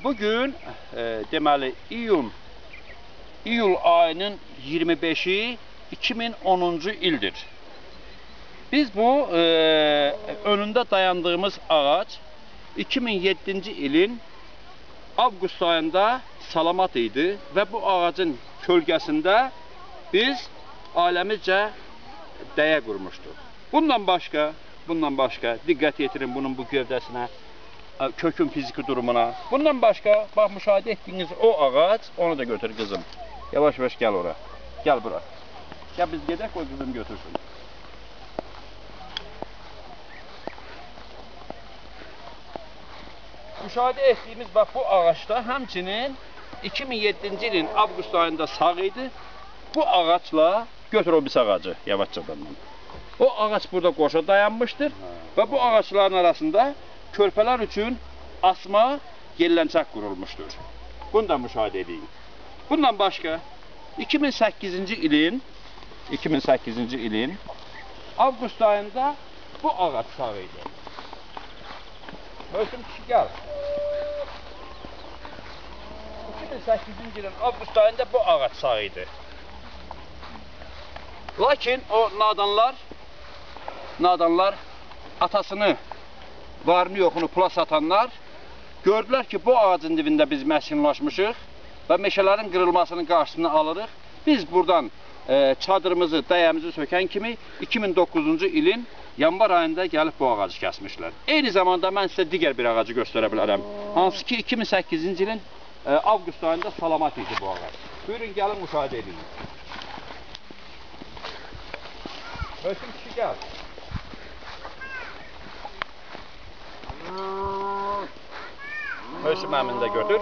Bugün deməli iyul ayının 25-i 2010-cu ildir. Biz bu önündə dayandığımız ağac 2007-ci ilin avqust ayında salamat idi və bu ağacın kölgəsində biz ailəmizcə dəyə qurmuşduq. Bundan başqa diqqət yetirin bunun bu gövdəsinə, kökün fiziki durumuna. Bundan başqa, bax, müşahidə etdiyiniz o ağac, onu da götür qızım. Yavaş-yavaş gəl ora. Gəl bura. Gəl biz gedək, o qızım götürsün. Müşahidə etdiyimiz bax bu ağaçda həmçinin 2007-ci ilin avqust ayında sağ idi. Bu ağacla götür o biz ağacı yavaşcadan. O ağac burada qoşa dayanmışdır və bu ağaçların arasında körpələr üçün asma yelləncək qurulmuşdur. Bunu da müşahidə edin. Bundan başqa 2008-ci ilin avqust ayında bu ağac sağ idi. Möhsüm kişi gəl. 2008-ci ilin avqust ayında bu ağac sağ idi. Lakin o nadanlar atasını, varını yoxunu pula satanlar gördülər ki, bu ağacın dibində biz məskunlaşmışıq və meşələrin qırılmasının qarşısını alırıq. Biz buradan çadırımızı, dəyəmizi sökən kimi 2009-cu ilin yanvar ayında gəlib bu ağacı kəsmişlər. Eyni zamanda mən sizə digər bir ağacı göstərə bilərəm. Hansı ki 2008-ci ilin avqust ayında salamat idi bu ağac. Buyurun, gəlin müşahidə edin. Möhsüm kişi gəl. Möhsüm əmin də götür.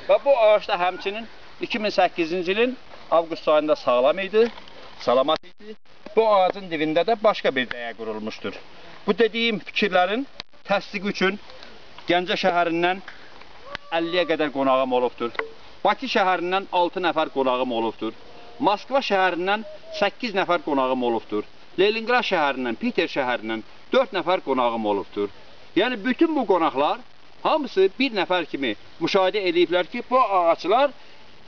Və bu ağaçda həmçinin 2008-ci ilin avqust ayında sağlam idi, salamat idi. Bu ağacın dibində də başqa bir dəyə qurulmuşdur. Bu dediyim fikirlərin təsdiqi üçün Gəncə şəhərindən 50-yə qədər qonağım olubdur. Bakı şəhərindən 6 nəfər qonağım olubdur. Moskva şəhərindən 8 nəfər qonağım olubdur. Leningrad şəhərindən, Piter şəhərindən 4 nəfər qonağım olubdur. Yəni bütün bu qonaqlar hamısı bir nəfər kimi müşahidə ediblər ki, bu ağaçlar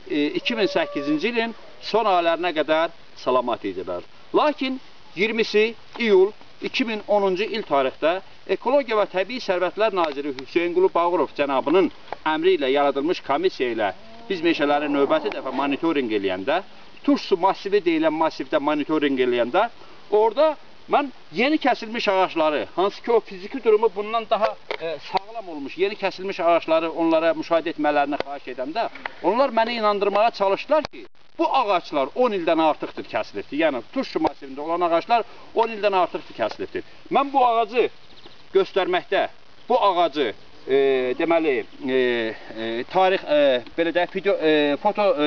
2008-ci ilin son aylarına qədər salamat idilər. Lakin 20-si iyul 2010-cu il tarixdə Ekologiya və Təbii Sərvətlər Naziri Hüseynqulu Bağırov cənabının əmri ilə yaradılmış komissiya ilə biz meşələri növbəti dəfə monitorinq eləyəndə, Tursu masivi deyilən masivdə monitorinq eləyəndə, orada mən yeni kəsilmiş ağaçları, hansı ki o fiziki durumu bundan daha sağlam olmuş, yeni kəsilmiş ağaçları onlara müşahidə etmələrini xahiş edəndə, onlar məni inandırmağa çalışdılar ki, bu ağaçlar 10 ildən artıqdır kəsilibdir. Yəni, Turşu masivində olan ağaçlar 10 ildən artıqdır kəsilibdir. Mən bu ağacı göstərməkdə, bu ağacı deməli, tarix, belə də,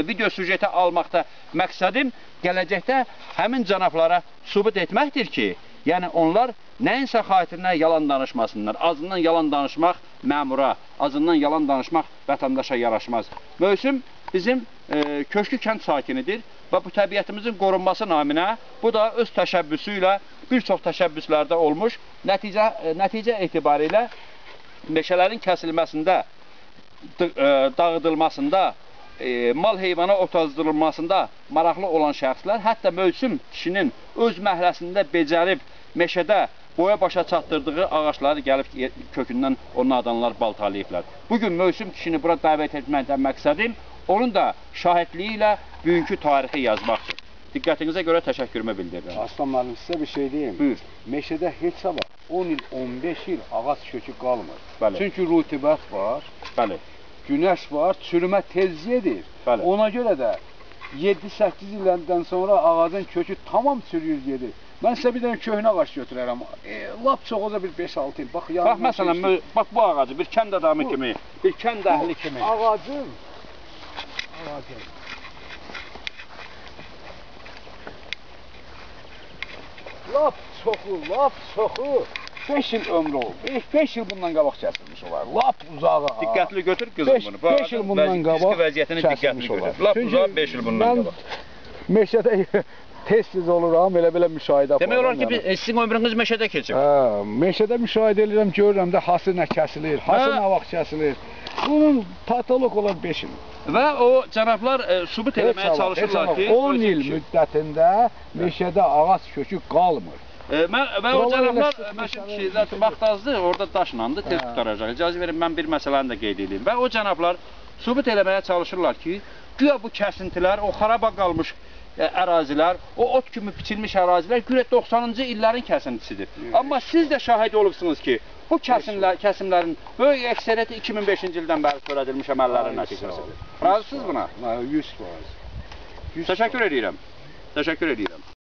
video süjeti almaqda məqsədim gələcəkdə həmin cənablara sübut etməkdir ki, yəni onlar nəyinsə xatirinə yalan danışmasınlar. Azından yalan danışmaq məmura, azından yalan danışmaq vətəndaşa yaraşmaz. Möhsüm bizim köşkü kənd sakinidir və bu təbiətimizin qorunması naminə bu da öz təşəbbüsü ilə bir çox təşəbbüslərdə olmuş. Nəticə etibarilə meşələrin kəsilməsində, dağıdılmasında, mal heyvana otazdırılmasında maraqlı olan şəxslər, hətta Möhsüm kişinin öz məhləsində becərib meşədə boya başa çatdırdığı ağaçları gəlib kökündən o nadanlar baltalayıblar. Bugün Möhsüm kişini bura dəvət etməkdən məqsədim onun da şahidliyi ilə bugünkü tarixi yazmaqdır. Diqqətinizə görə təşəkkürümü bildirirəm. Aslan müəllim, sizə bir şey deyim. Buyur. Meşədə heç sabah 10 il, 15 il ağac kökü qalmır. Bəli. Çünki rutubət var, bəli, günəş var, çürümə tez yedir. Bəli. Ona görə də 7-8 ildən sonra ağacın kökü tamam çürüyür gedir. Mən sizə bir dənə köhnə ağac götürərəm. Lap çox olsa bir 5-6 il. Bax, məsələn, bax bu ağacı bir kənd adamı kimi, bir kənd əhli kimi. Ağacın. Lap çoxu 5 il ömrü oldu. 5 il bundan qabaq kəsilmiş olar. Lap uzağa. Diqqətli götür qızım bunu. 5 il bundan qabaq vəziyyətini diqqətli götür. Lap uzağa 5 il bundan qabaq. Meşədə tez-tez oluram, elə-belə müşahidə aparıram. Demək olar ki, sizin ömrünüz meşədə keçib. Hə, meşədə müşahidə edirəm, görürəm də hası nə kəsilir, hası nə vaxt kəsilir. Bunun patolog olan 5 il. Və o cənablar sübut eləməyə çalışırlar ki, 10 il müddətində meşədə ağac kökü qalmır. Və o cənablar, məşhur şeylər vaxt azdır, orada daşlandı, tez qutaracaq. İcazə verin, mən bir məsələni də qeyd edeyim. Və o cənablar sübut eləməyə çalışırlar ki, güya bu kəsintilər, o xaraba qalmış ərazilər, o ot kimi biçilmiş ərazilər güya 90-cı illərin kəsintisidir. Amma siz də şahid olubsunuz ki, bu kəsimlərin böyük əksəriyyəti 2005-ci ildən bəri törədilmiş əməllərin nəticəsidir. Razısınız buna? 100%. Təşəkkür edirəm. Təşəkkür edirəm.